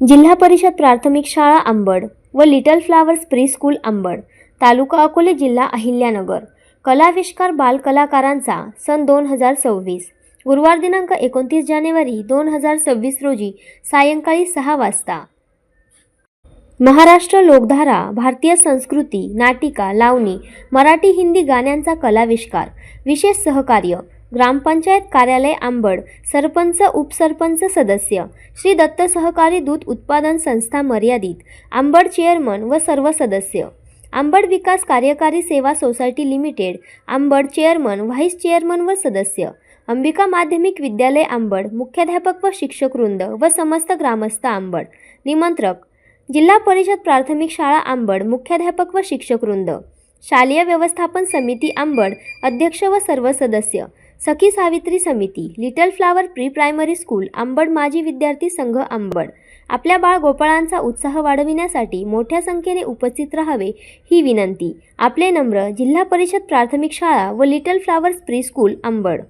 जिल्हा परिषद प्राथमिक शाळा अंबड व little flowers pre school Ambad, taluka Akole, जिल्हा अहिल्यानगर, कलाविष्कार बालकलाकारांचा सन 2026, गुरुवार दिनांक 29 जानेवारी 2026 रोजी सायंकाळी 6 वाजता महाराष्ट्र लोकधारा, भारतीय संस्कृती, नाटिका, लावणी, मराठी हिंदी गाण्यांचा कलाविष्कार, विशेष सहकार्य ग्रामपंचायत कार्यालय अंबड, सरपंच उपसरपंच सदस्य श्री दत्त सहकारी दूध उत्पादन संस्था मर्यादित अंबड, चेअरमन व सर्व सदस्य, अंबड विकास कार्यकारी सेवा society limited Ambad, chairman, vice chairman व सदस्य, अंबिका माध्यमिक विद्यालय अंबड, मुख्याध्यापक व शिक्षकवृंद व समस्त ग्रामस्थ अंबड. निमंत्रक जिल्हा परिषद प्राथमिक शाळा अंबड, मुख्याध्यापक व शिक्षकवृंद, शालेय व्यवस्थापन समिती अंबड, अध्यक्ष व सर्व सदस्य, सखी सावित्री समिती, little flower pre primary school Ambad, माजी विद्यार्थी संघ अंबड. आपल्या बाळ गोपाळांचा उत्साह वाढविण्यासाठी मोठ्या संख्येने उपस्थित राहावे ही विनंती. आपले नम्र जिल्हा परिषद प्राथमिक शाळा व little flowers pre school Ambad.